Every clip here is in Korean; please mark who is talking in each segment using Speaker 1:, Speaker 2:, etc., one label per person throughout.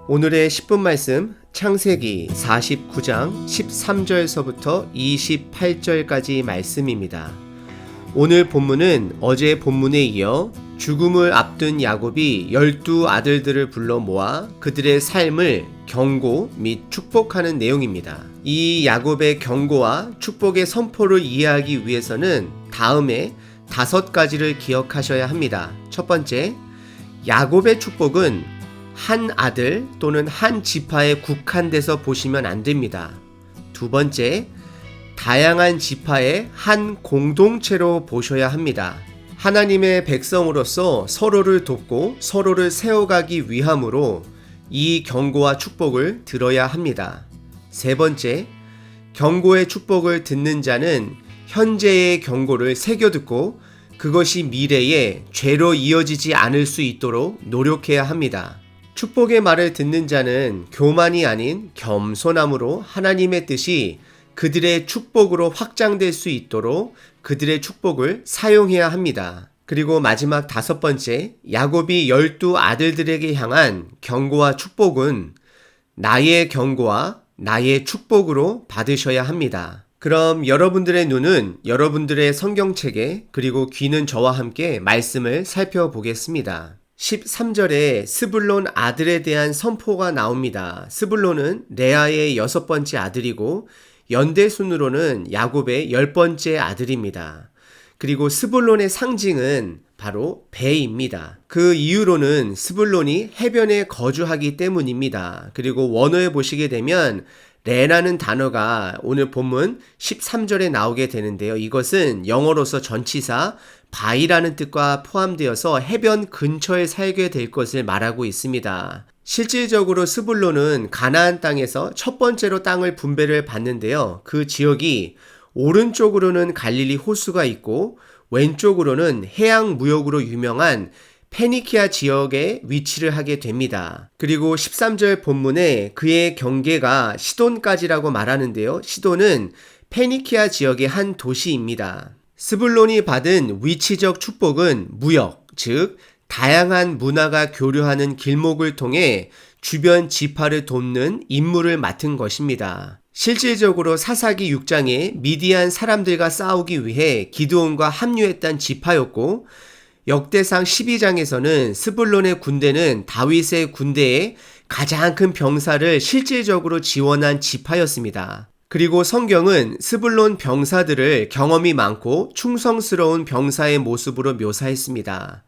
Speaker 1: 오늘의 10분 말씀 창세기 49장 13절서부터 28절까지 말씀입니다. 오늘 본문은 어제 본문에 이어 죽음을 앞둔 야곱이 12 아들들을 불러 모아 그들의 삶을 경고 및 축복하는 내용입니다. 이 야곱의 경고와 축복의 선포를 이해하기 위해서는 다음에 5가지를 기억하셔야 합니다. 첫 번째, 야곱의 축복은 한 아들 또는 한 지파에 국한돼서 보시면 안 됩니다. 두 번째, 다양한 지파의 한 공동체로 보셔야 합니다. 하나님의 백성으로서 서로를 돕고 서로를 세워가기 위함으로 이 경고와 축복을 들어야 합니다. 세 번째, 경고의 축복을 듣는 자는 현재의 경고를 새겨듣고 그것이 미래에 죄로 이어지지 않을 수 있도록 노력해야 합니다. 축복의 말을 듣는 자는 교만이 아닌 겸손함으로 하나님의 뜻이 그들의 축복으로 확장될 수 있도록 그들의 축복을 사용해야 합니다. 그리고 마지막 5번째, 야곱이 12 아들들에게 향한 경고와 축복은 나의 경고와 나의 축복으로 받으셔야 합니다. 그럼 여러분들의 눈은 여러분들의 성경책에 그리고 귀는 저와 함께 말씀을 살펴보겠습니다. 13절에 스불론 아들에 대한 선포가 나옵니다. 스불론은 레아의 6번째 아들이고 연대순으로는 야곱의 10번째 아들입니다. 그리고 스불론의 상징은 바로 배입니다. 그 이유로는 스불론이 해변에 거주하기 때문입니다. 그리고 원어에 보시게 되면 레라는 단어가 오늘 본문 13절에 나오게 되는데요. 이것은 영어로서 전치사 바이라는 뜻과 포함되어서 해변 근처에 살게 될 것을 말하고 있습니다. 실질적으로 스불론은 가나안 땅에서 첫 번째로 땅을 분배를 받는데요. 그 지역이 오른쪽으로는 갈릴리 호수가 있고 왼쪽으로는 해양 무역으로 유명한 페니키아 지역에 위치를 하게 됩니다. 그리고 13절 본문에 그의 경계가 시돈까지라고 말하는데요. 시돈은 페니키아 지역의 한 도시입니다. 스불론이 받은 위치적 축복은 무역, 즉 다양한 문화가 교류하는 길목을 통해 주변 지파를 돕는 임무를 맡은 것입니다. 실질적으로 사사기 6장에 미디안 사람들과 싸우기 위해 기드온과 합류했던 지파였고 역대상 12장에서는 스불론의 군대는 다윗의 군대에 가장 큰 병사를 실질적으로 지원한 지파였습니다. 그리고 성경은 스불론 병사들을 경험이 많고 충성스러운 병사의 모습으로 묘사했습니다.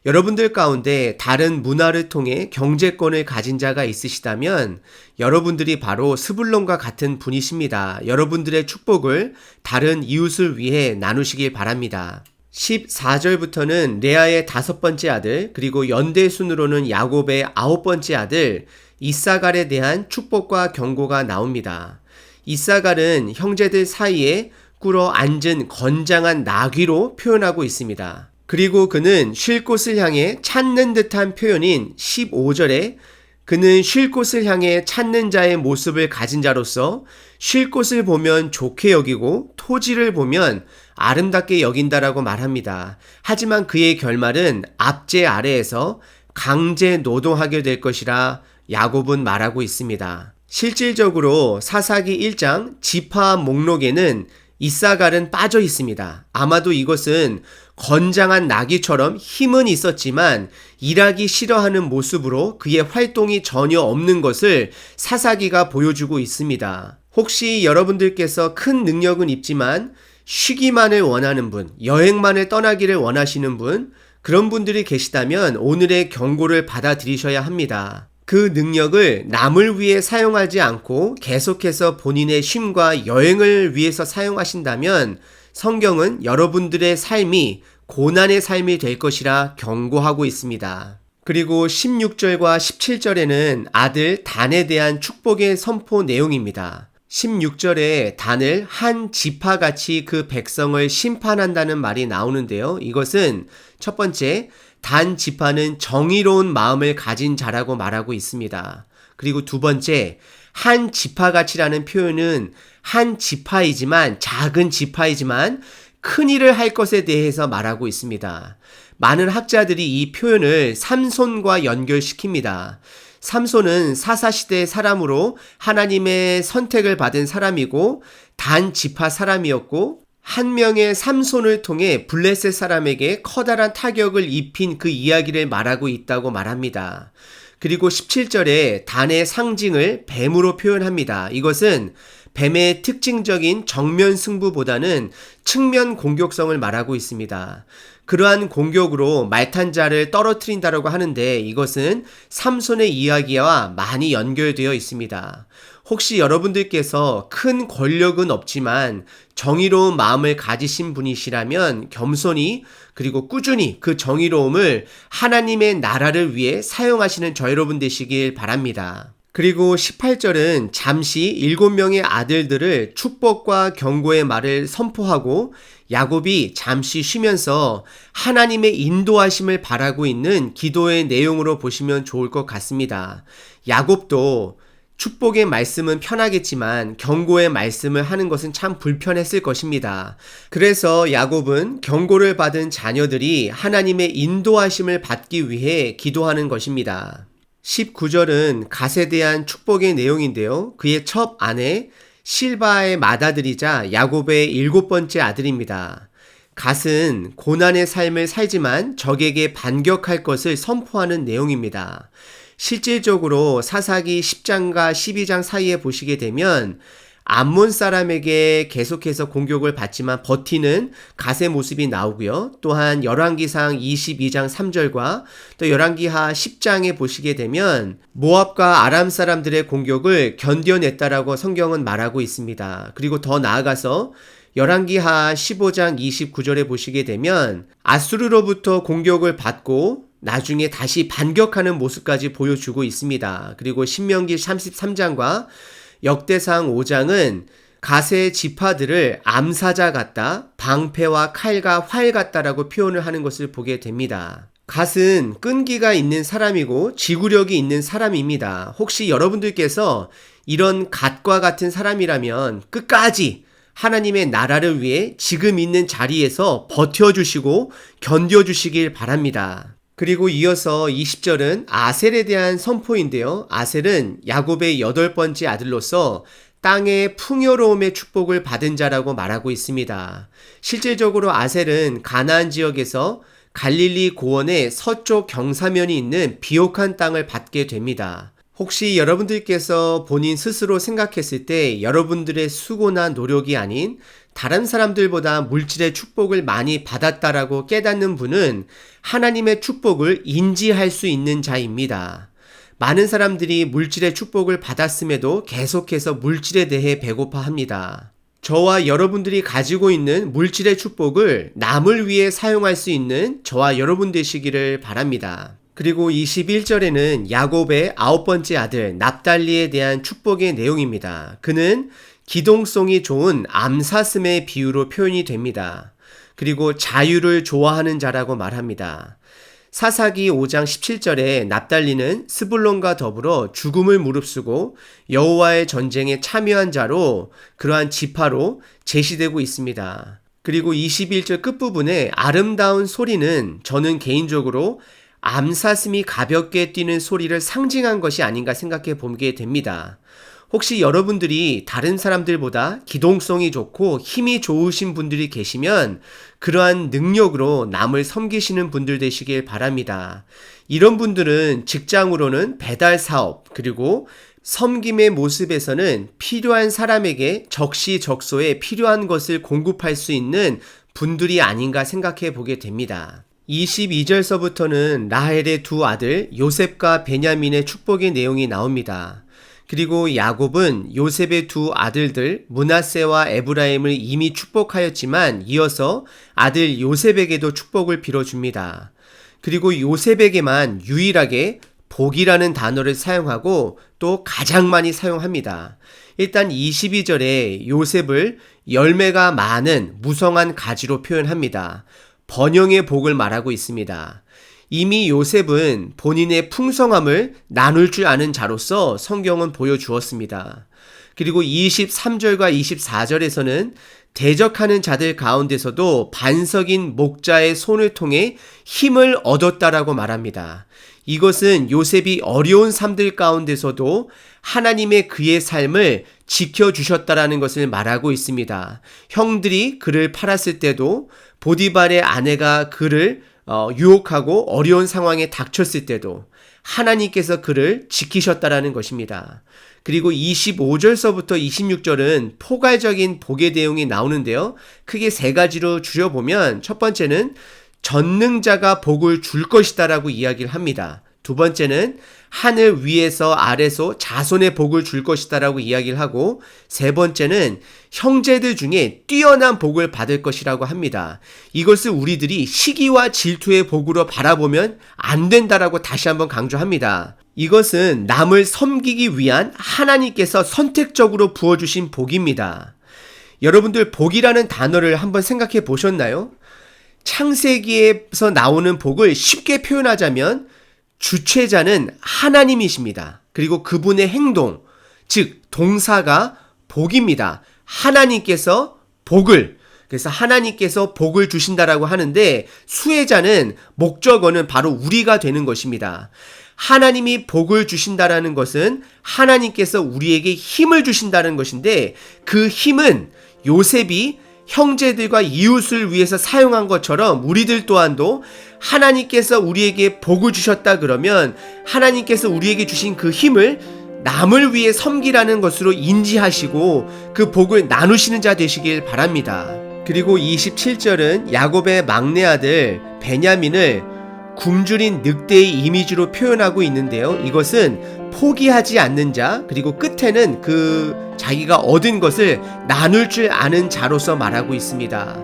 Speaker 1: 여러분들 가운데 다른 문화를 통해 경제권을 가진 자가 있으시다면 여러분들이 바로 스불론과 같은 분이십니다. 여러분들의 축복을 다른 이웃을 위해 나누시길 바랍니다. 14절부터는 레아의 5번째 아들 그리고 연대순으로는 야곱의 9번째 아들 이사갈에 대한 축복과 경고가 나옵니다. 이사갈은 형제들 사이에 꿇어 앉은 건장한 나귀로 표현하고 있습니다. 그리고 그는 쉴 곳을 향해 찾는 듯한 표현인 15절에 그는 쉴 곳을 향해 찾는 자의 모습을 가진 자로서 쉴 곳을 보면 좋게 여기고 토지를 보면 아름답게 여긴다라고 말합니다. 하지만 그의 결말은 압제 아래에서 강제 노동하게 될 것이라 야곱은 말하고 있습니다. 실질적으로 사사기 1장 지파 목록에는 이사갈은 빠져 있습니다. 아마도 이것은 건장한 나귀처럼 힘은 있었지만 일하기 싫어하는 모습으로 그의 활동이 전혀 없는 것을 사사기가 보여주고 있습니다. 혹시 여러분들께서 큰 능력은 있지만 쉬기만을 원하는 분, 여행만을 떠나기를 원하시는 분, 그런 분들이 계시다면 오늘의 경고를 받아들이셔야 합니다. 그 능력을 남을 위해 사용하지 않고 계속해서 본인의 쉼과 여행을 위해서 사용하신다면 성경은 여러분들의 삶이 고난의 삶이 될 것이라 경고하고 있습니다. 그리고 16절과 17절에는 아들 단에 대한 축복의 선포 내용입니다. 16절에 단을 한 지파같이 그 백성을 심판한다는 말이 나오는데요. 이것은 첫 번째, 단 지파는 정의로운 마음을 가진 자라고 말하고 있습니다. 그리고 두 번째, 한 지파같이라는 표현은 한 지파이지만 작은 지파이지만 큰 일을 할 것에 대해서 말하고 있습니다. 많은 학자들이 이 표현을 삼손과 연결시킵니다. 삼손은 사사시대의 사람으로 하나님의 선택을 받은 사람이고 단 지파 사람이었고 한 명의 삼손을 통해 블레셋 사람에게 커다란 타격을 입힌 그 이야기를 말하고 있다고 말합니다. 그리고 17절에 단의 상징을 뱀으로 표현합니다. 이것은 뱀의 특징적인 정면 승부보다는 측면 공격성을 말하고 있습니다. 그러한 공격으로 말탄자를 떨어뜨린다고 하는데 이것은 삼손의 이야기와 많이 연결되어 있습니다. 혹시 여러분들께서 큰 권력은 없지만 정의로운 마음을 가지신 분이시라면 겸손히 그리고 꾸준히 그 정의로움을 하나님의 나라를 위해 사용하시는 저 여러분 되시길 바랍니다. 그리고 18절은 잠시 7명의 아들들을 축복과 경고의 말을 선포하고 야곱이 잠시 쉬면서 하나님의 인도하심을 바라고 있는 기도의 내용으로 보시면 좋을 것 같습니다. 야곱도 축복의 말씀은 편하겠지만 경고의 말씀을 하는 것은 참 불편했을 것입니다. 그래서 야곱은 경고를 받은 자녀들이 하나님의 인도하심을 받기 위해 기도하는 것입니다. 19절은 갓에 대한 축복의 내용인데요. 그의 첫 아내 실바의 맏아들이자 야곱의 7번째 아들입니다. 갓은 고난의 삶을 살지만 적에게 반격할 것을 선포하는 내용입니다. 실질적으로 사사기 10장과 12장 사이에 보시게 되면 암몬 사람에게 계속해서 공격을 받지만 버티는 갓의 모습이 나오고요. 또한 열왕기상 22장 3절과 또 열왕기하 10장에 보시게 되면 모압과 아람 사람들의 공격을 견뎌냈다라고 성경은 말하고 있습니다. 그리고 더 나아가서 열왕기하 15장 29절에 보시게 되면 아수르로부터 공격을 받고 나중에 다시 반격하는 모습까지 보여주고 있습니다. 그리고 신명기 33장과 역대상 5장은 갓의 지파들을 암사자 같다, 방패와 칼과 활 같다라고 표현을 하는 것을 보게 됩니다. 갓은 끈기가 있는 사람이고 지구력이 있는 사람입니다. 혹시 여러분들께서 이런 갓과 같은 사람이라면 끝까지 하나님의 나라를 위해 지금 있는 자리에서 버텨주시고 견뎌주시길 바랍니다. 그리고 이어서 20절은 아셀에 대한 선포인데요. 아셀은 야곱의 8번째 아들로서 땅의 풍요로움의 축복을 받은 자라고 말하고 있습니다. 실질적으로 아셀은 가나안 지역에서 갈릴리 고원의 서쪽 경사면이 있는 비옥한 땅을 받게 됩니다. 혹시 여러분들께서 본인 스스로 생각했을 때 여러분들의 수고나 노력이 아닌 다른 사람들보다 물질의 축복을 많이 받았다라고 깨닫는 분은 하나님의 축복을 인지할 수 있는 자입니다. 많은 사람들이 물질의 축복을 받았음에도 계속해서 물질에 대해 배고파합니다. 저와 여러분들이 가지고 있는 물질의 축복을 남을 위해 사용할 수 있는 저와 여러분 되시기를 바랍니다. 그리고 21절에는 야곱의 9번째 아들 납달리에 대한 축복의 내용입니다. 그는 기동성이 좋은 암사슴의 비유로 표현이 됩니다. 그리고 자유를 좋아하는 자라고 말합니다. 사사기 5장 17절에 납달리는 스불론과 더불어 죽음을 무릅쓰고 여호와의 전쟁에 참여한 자로 그러한 지파로 제시되고 있습니다. 그리고 21절 끝부분에 아름다운 소리는 저는 개인적으로 암사슴이 가볍게 뛰는 소리를 상징한 것이 아닌가 생각해 보게 됩니다. 혹시 여러분들이 다른 사람들보다 기동성이 좋고 힘이 좋으신 분들이 계시면 그러한 능력으로 남을 섬기시는 분들 되시길 바랍니다. 이런 분들은 직장으로는 배달 사업 그리고 섬김의 모습에서는 필요한 사람에게 적시적소에 필요한 것을 공급할 수 있는 분들이 아닌가 생각해 보게 됩니다. 22절서부터는 라헬의 두 아들 요셉과 베냐민의 축복의 내용이 나옵니다. 그리고 야곱은 요셉의 두 아들들 므낫세와 에브라임을 이미 축복하였지만 이어서 아들 요셉에게도 축복을 빌어줍니다. 그리고 요셉에게만 유일하게 복이라는 단어를 사용하고 또 가장 많이 사용합니다. 일단 22절에 요셉을 열매가 많은 무성한 가지로 표현합니다. 번영의 복을 말하고 있습니다. 이미 요셉은 본인의 풍성함을 나눌 줄 아는 자로서 성경은 보여주었습니다. 그리고 23절과 24절에서는 대적하는 자들 가운데서도 반석인 목자의 손을 통해 힘을 얻었다라고 말합니다. 이것은 요셉이 어려운 삶들 가운데서도 하나님의 그의 삶을 지켜주셨다라는 것을 말하고 있습니다. 형들이 그를 팔았을 때도, 보디발의 아내가 그를 유혹하고 어려운 상황에 닥쳤을 때도 하나님께서 그를 지키셨다라는 것입니다. 그리고 25절서부터 26절은 포괄적인 복의 내용이 나오는데요. 크게 세 가지로 줄여보면 첫 번째는 전능자가 복을 줄 것이다라고 이야기를 합니다. 두 번째는 하늘 위에서 아래서 자손의 복을 줄 것이다라고 이야기를 하고, 세 번째는 형제들 중에 뛰어난 복을 받을 것이라고 합니다. 이것을 우리들이 시기와 질투의 복으로 바라보면 안 된다라고 다시 한번 강조합니다. 이것은 남을 섬기기 위한 하나님께서 선택적으로 부어주신 복입니다. 여러분들 복이라는 단어를 한번 생각해 보셨나요? 창세기에서 나오는 복을 쉽게 표현하자면 주체자는 하나님이십니다. 그리고 그분의 행동, 즉 동사가 복입니다. 하나님께서 복을, 그래서 하나님께서 복을 주신다라고 하는데 수혜자는 목적어는 바로 우리가 되는 것입니다. 하나님이 복을 주신다라는 것은 하나님께서 우리에게 힘을 주신다는 것인데, 그 힘은 요셉이 형제들과 이웃을 위해서 사용한 것처럼 우리들 또한도 하나님께서 우리에게 복을 주셨다 그러면 하나님께서 우리에게 주신 그 힘을 남을 위해 섬기라는 것으로 인지하시고 그 복을 나누시는 자 되시길 바랍니다. 그리고 27절은 야곱의 막내 아들 베냐민을 굶주린 늑대의 이미지로 표현하고 있는데요. 이것은 포기하지 않는 자, 그리고 끝에는 그 자기가 얻은 것을 나눌 줄 아는 자로서 말하고 있습니다.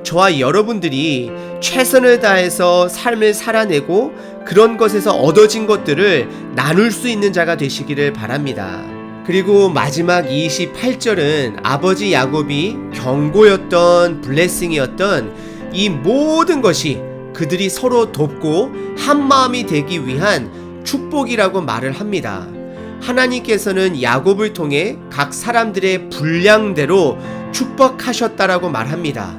Speaker 1: 저와 여러분들이 최선을 다해서 삶을 살아내고 그런 것에서 얻어진 것들을 나눌 수 있는 자가 되시기를 바랍니다. 그리고 마지막 28절은 아버지 야곱이 경고였던, 블레싱이었던 이 모든 것이 그들이 서로 돕고 한마음이 되기 위한 축복이라고 말을 합니다. 하나님께서는 야곱을 통해 각 사람들의 분량대로 축복하셨다라고 말합니다.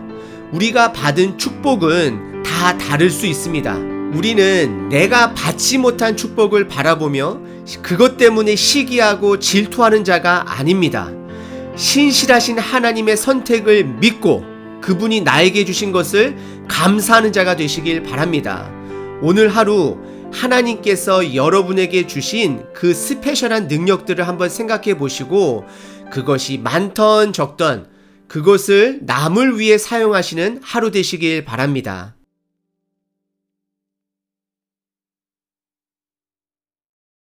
Speaker 1: 우리가 받은 축복은 다 다를 수 있습니다. 우리는 내가 받지 못한 축복을 바라보며 그것 때문에 시기하고 질투하는 자가 아닙니다. 신실하신 하나님의 선택을 믿고 그분이 나에게 주신 것을 감사하는 자가 되시길 바랍니다. 오늘 하루 하나님께서 여러분에게 주신 그 스페셜한 능력들을 한번 생각해 보시고 그것이 많던 적던 그것을 남을 위해 사용하시는 하루 되시길 바랍니다.